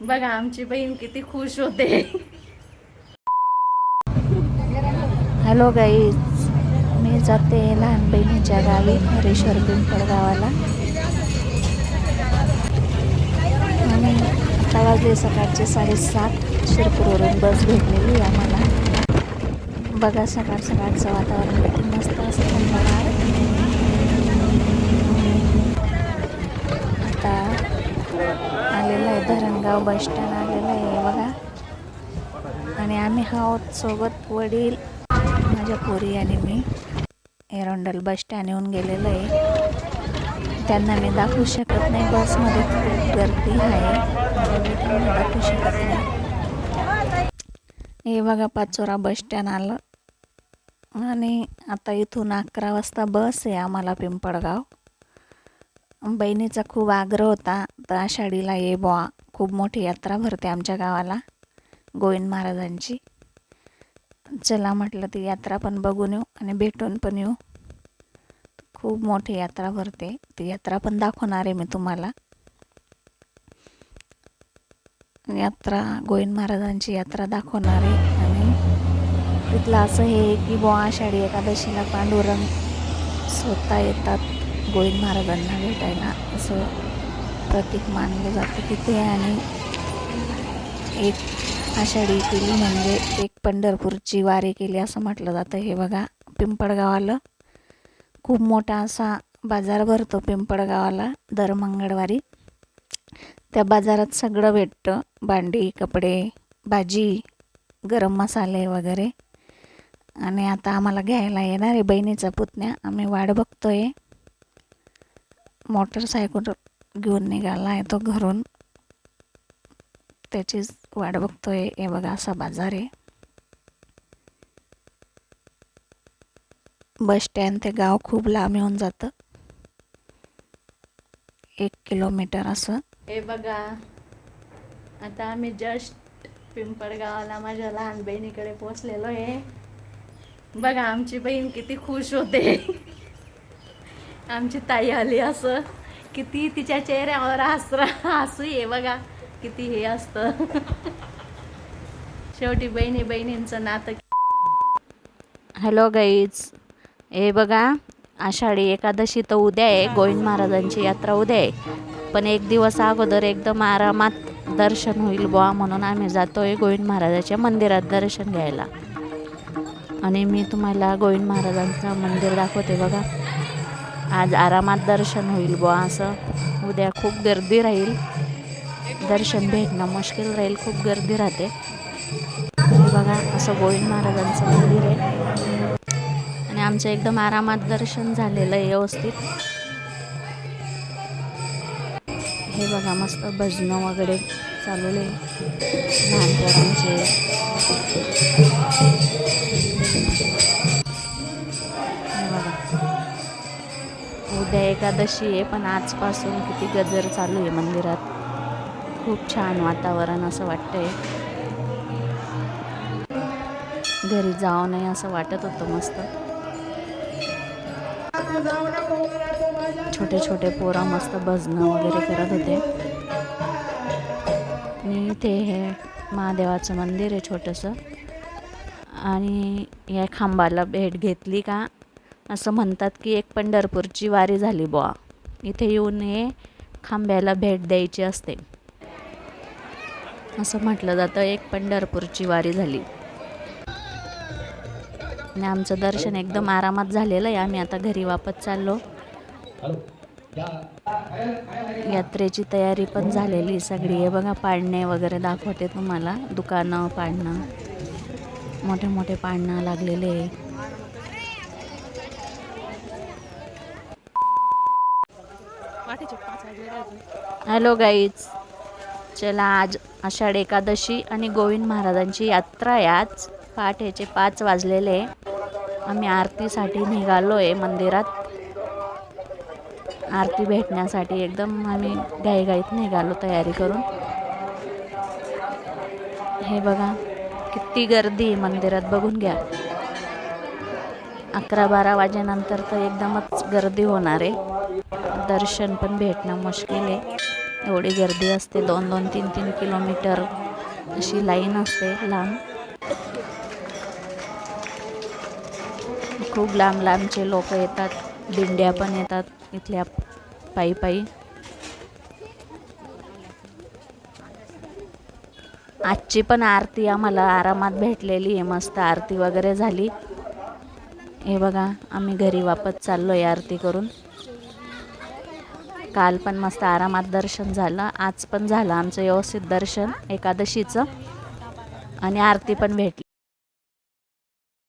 बघा आमची बहीण किती खुश होते. हॅलो गाईज, मी जाते लहान बहिणीच्या गावी हरेश्वर पिंपळ गावाला. आणि आता वाजले सकाळचे 7:30. शिरपूरवरून बस भेटलेली आम्हाला. बघा सकाळ सकाळचं वातावरण किती मस्त असं थंडगार. आता आलेलं आहे धरणगाव बस स्टँड आलेलं आहे बघा. आणि आम्ही आहोत सोबत वडील, माझ्या पोरी आणि मी. एरंडल बस स्टँड येऊन गेलेलं आहे. त्यांना मी दाखवू शकत नाही, बसमध्ये खूप गर्दी आहे, मी त्यांना दाखवू शकत नाही. हे बघा पाचोरा बस स्टँड आलं. आणि आता इथून 11 वाजता बस आहे आम्हाला पिंपळगाव. बहिणीचा खूप आग्रह होता तर आषाढीला ये बुवा, खूप मोठी यात्रा भरते आमच्या गावाला गोविंद महाराजांची. चला म्हटलं ती यात्रा पण बघून येऊ आणि भेटून पण येऊ. खूप मोठी यात्रा भरते, ती यात्रा पण दाखवणार आहे मी तुम्हाला. यात्रा गोविंद महाराजांची यात्रा दाखवणार आहे. आणि तिथलं असं हे की बुवा आषाढी एकादशीला पांडुरंग स्वतः येतात गोविंद महाराजांना भेटायला, असं प्रतीक मानलं जातं तिथे. आणि एक आषाढी केली म्हणजे एक पंढरपूरची वारी केली असं म्हटलं जातं. हे बघा पिंपळगावाला खूप मोठा असा बाजार भरतो पिंपळगावाला दर मंगळवारी. त्या बाजारात सगळं भेटतं, भांडी, कपडे, भाजी, गरम मसाले वगैरे. आणि आता आम्हाला घ्यायला येणार आहे बहिणीचा पुतण्या. आम्ही वाट बघतोय. मोटरसायकल घेऊन निघाला आहे तो घरून, त्याचीच वाट बघतोय. हे बघा असा बाजार आहे. बस स्टँड ते गाव खूप लांब येऊन जातं, 1 किलोमीटर असं. हे बघा आता आम्ही जस्ट पिंपळगावाला माझ्या लहान बहिणीकडे पोहोचलेलो आहे. बघा आमची बहीण किती खुश होते. आमची ताई आली, असं किती तिच्या चेहऱ्यावर हसू आहे बघा, किती हे असतं. शेवटी बहिणी बहिणींचं नातं. हॅलो गाईज, हे बघा आषाढी एकादशी तर उद्या आहे, गोविंद महाराजांची यात्रा उद्या आहे. पण एक दिवस अगोदर एकदम आरामात दर्शन होईल बुवा म्हणून आम्ही जातोय गोविंद महाराजाच्या मंदिरात दर्शन घ्यायला. आणि मी तुम्हाला गोविंद महाराजांचं मंदिर दाखवते बघा. आज आरामात दर्शन होईल बुवा असं. उद्या खूप गर्दी राहील, दर्शन भेटणं मुश्किल राहील, खूप गर्दी राहते. हे बघा असं गोविंद महाराजांचं मंदिर आहे. आणि आमचं एकदम आरामात दर्शन झालेलं आहे व्यवस्थित. हे बघा मस्त भजनं वगैरे चालवले लहान पोरांचे. हे बघा उद्या एकादशी आहे, पण आजपासून किती गजर चालू आहे मंदिरात. खूप छान वातावरण असं वाटतंय, घरी जाऊ नये असं वाटत होतं. मस्त छोटे छोटे पोरं मस्त भजनं वगैरे करत होते. आणि इथे हे महादेवाचं मंदिर आहे छोटंसं. आणि या खांबाला भेट घेतली का असं म्हणतात की एक पंढरपूरची वारी झाली बुवा. इथे येऊन हे खांब्याला भेट द्यायची असते असं म्हटलं जातं. एक पंढरपूरची वारी झाली. आणि आमचं दर्शन एकदम आरामात झालेलं आहे. आम्ही आता घरी वापस चाललो. यात्रेची तयारी पण झालेली सगळी. हे बघा पाळणे वगैरे दाखवते तुम्हाला, दुकानं, पाळणं, मोठे मोठे पाळणं लागलेले आहे. हॅलो गाईज, चला आज आषाढ एकादशी आणि गोविंद महाराजांची यात्रा आहे. आज पहाटेचे 5 वाजलेले. आम्ही आरतीसाठी निघालो आहे मंदिरात. आरती भेटण्यासाठी एकदम आम्ही घाईघाईत निघालो तयारी करून. हे बघा किती गर्दी मंदिरात, बघून घ्या. 11-12 वाजेनंतर तर एकदमच गर्दी होणार आहे, दर्शन पण भेटणं मुश्किल आहे. एवढी गर्दी असते, 2-2, 3-3 किलोमीटर अशी लाईन असते लांब. खूप लांब लांबचे लोक येतात, दिंड्या पण येतात इथल्या पायी पायी. आजची पण आरती आम्हाला आरामात भेटलेली आहे, मस्त आरती वगैरे झाली. हे बघा आम्ही घरी वापस चाललो आहे आरती करून. काल पण मस्त आरामात दर्शन झालं, आज पण झालं आमचं व्यवस्थित दर्शन एकादशीचं, आणि आरती पण भेटली.